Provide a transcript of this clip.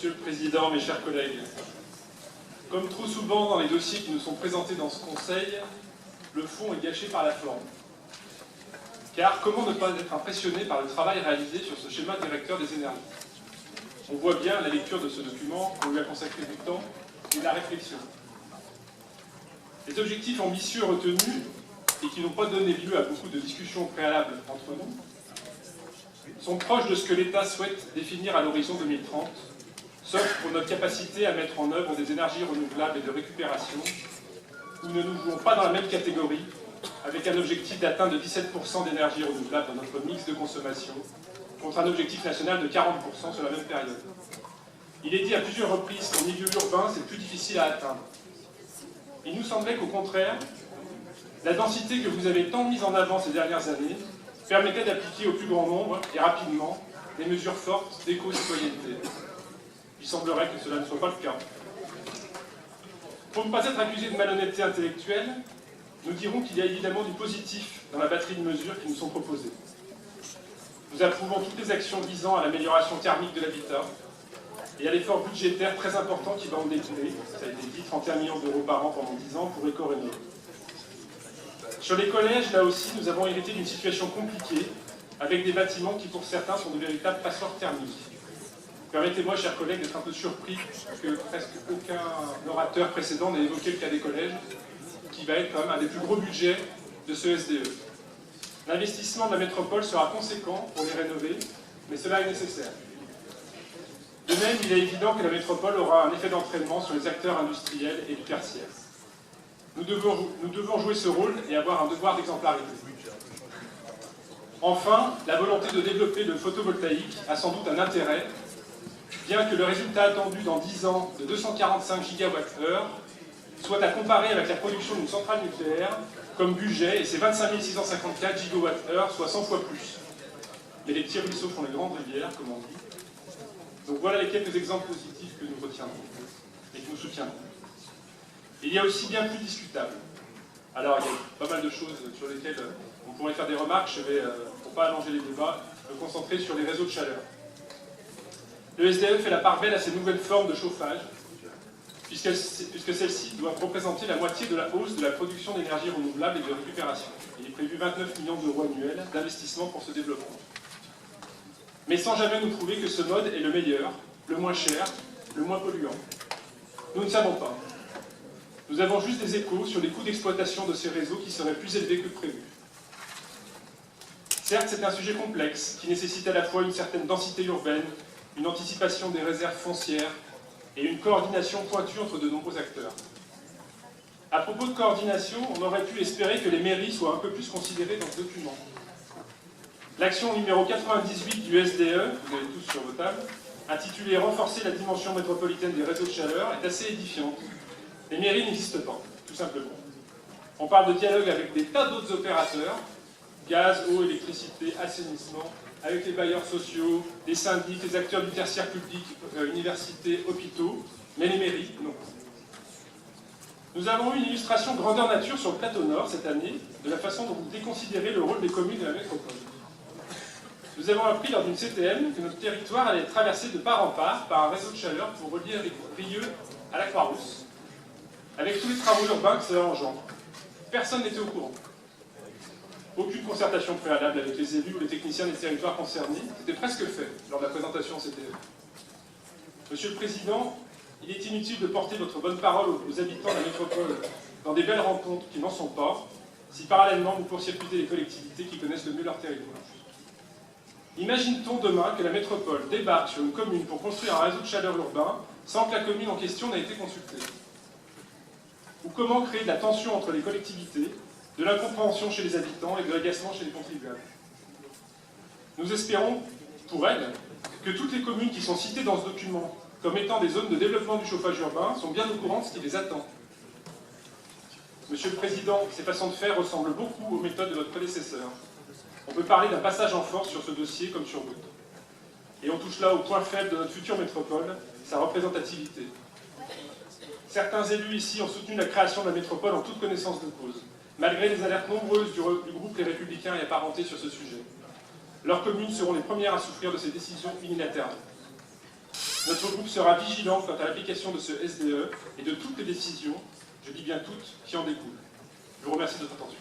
Monsieur le Président, mes chers collègues, comme trop souvent dans les dossiers qui nous sont présentés dans ce Conseil, le fond est gâché par la forme. Car comment ne pas être impressionné par le travail réalisé sur ce schéma directeur des énergies? On voit bien à la lecture de ce document qu'on lui a consacré du temps et de la réflexion. Les objectifs ambitieux retenus, et qui n'ont pas donné lieu à beaucoup de discussions préalables entre nous, sont proches de ce que l'État souhaite définir à l'horizon 2030, sauf pour notre capacité à mettre en œuvre des énergies renouvelables et de récupération, où ne nous jouons pas dans la même catégorie, avec un objectif d'atteinte de 17% d'énergie renouvelable dans notre mix de consommation, contre un objectif national de 40% sur la même période. Il est dit à plusieurs reprises qu'en milieu urbain, c'est plus difficile à atteindre. Il nous semblait qu'au contraire, la densité que vous avez tant mise en avant ces dernières années permettait d'appliquer au plus grand nombre et rapidement des mesures fortes d'éco-citoyenneté. Il semblerait que cela ne soit pas le cas. Pour ne pas être accusé de malhonnêteté intellectuelle, nous dirons qu'il y a évidemment du positif dans la batterie de mesures qui nous sont proposées. Nous approuvons toutes les actions visant à l'amélioration thermique de l'habitat et à l'effort budgétaire très important qui va en découler, ça a été dit, 31 millions d'euros par an pendant 10 ans pour éco-rénover. Sur les collèges, là aussi, nous avons hérité d'une situation compliquée, avec des bâtiments qui, pour certains, sont de véritables passoires thermiques. Permettez-moi, chers collègues, d'être un peu surpris que presque aucun orateur précédent n'ait évoqué le cas des collèges, qui va être quand même un des plus gros budgets de ce SDE. L'investissement de la métropole sera conséquent pour les rénover, mais cela est nécessaire. De même, il est évident que la métropole aura un effet d'entraînement sur les acteurs industriels et du tertiaire. Nous devons jouer ce rôle et avoir un devoir d'exemplarité. Enfin, la volonté de développer le photovoltaïque a sans doute un intérêt, bien que le résultat attendu dans 10 ans de 245 GWh soit à comparer avec la production d'une centrale nucléaire comme budget, et c'est 25 654 GWh, soit 100 fois plus. Mais les petits ruisseaux font les grandes rivières, comme on dit. Donc voilà les quelques exemples positifs que nous retiendrons et que nous soutiendrons. Il y a aussi bien plus discutable. Alors, il y a pas mal de choses sur lesquelles on pourrait faire des remarques. Je vais, pour ne pas allonger les débats, me concentrer sur les réseaux de chaleur. Le SDE fait la part belle à ces nouvelles formes de chauffage, puisque celles-ci doivent représenter la moitié de la hausse de la production d'énergie renouvelable et de récupération. Il est prévu 29 millions d'euros annuels d'investissement pour ce développement. Mais sans jamais nous prouver que ce mode est le meilleur, le moins cher, le moins polluant. Nous ne savons pas. Nous avons juste des échos sur les coûts d'exploitation de ces réseaux qui seraient plus élevés que prévu. Certes, c'est un sujet complexe qui nécessite à la fois une certaine densité urbaine, une anticipation des réserves foncières et une coordination pointue entre de nombreux acteurs. À propos de coordination, on aurait pu espérer que les mairies soient un peu plus considérées dans ce document. L'action numéro 98 du SDE, vous avez tous sur vos tables, intitulée « Renforcer la dimension métropolitaine des réseaux de chaleur » est assez édifiante. Les mairies n'existent pas, tout simplement. On parle de dialogue avec des tas d'autres opérateurs, gaz, eau, électricité, assainissement, avec les bailleurs sociaux, les syndics, les acteurs du tertiaire public, universités, hôpitaux, mais les mairies, non. Nous avons eu une illustration grandeur nature sur le plateau Nord cette année, de la façon dont vous déconsidérez le rôle des communes de la métropole. Nous avons appris lors d'une CTM que notre territoire allait être traversé de part en part par un réseau de chaleur pour relier Rieux à la Croix-Rousse, avec tous les travaux urbains que cela engendre. Personne n'était au courant. Aucune concertation préalable avec les élus ou les techniciens des territoires concernés, c'était presque fait lors de la présentation en CTM. Monsieur le Président, il est inutile de porter votre bonne parole aux habitants de la métropole dans des belles rencontres qui n'en sont pas, si parallèlement vous court-circuitez les collectivités qui connaissent le mieux leur territoire. Imagine-t-on demain que la métropole débarque sur une commune pour construire un réseau de chaleur urbain sans que la commune en question n'ait été consultée? Ou comment créer de la tension entre les collectivités, de l'incompréhension chez les habitants et de l'agacement chez les contribuables? Nous espérons, pour elles, que toutes les communes qui sont citées dans ce document comme étant des zones de développement du chauffage urbain sont bien au courant de ce qui les attend. Monsieur le Président, ces façons de faire ressemblent beaucoup aux méthodes de votre prédécesseur. On peut parler d'un passage en force sur ce dossier comme sur d'autres. Et on touche là au point faible de notre future métropole, sa représentativité. Certains élus ici ont soutenu la création de la métropole en toute connaissance de cause, malgré les alertes nombreuses du groupe Les Républicains et apparentés sur ce sujet. Leurs communes seront les premières à souffrir de ces décisions unilatérales. Notre groupe sera vigilant quant à l'application de ce SDE et de toutes les décisions, je dis bien toutes, qui en découlent. Je vous remercie de votre attention.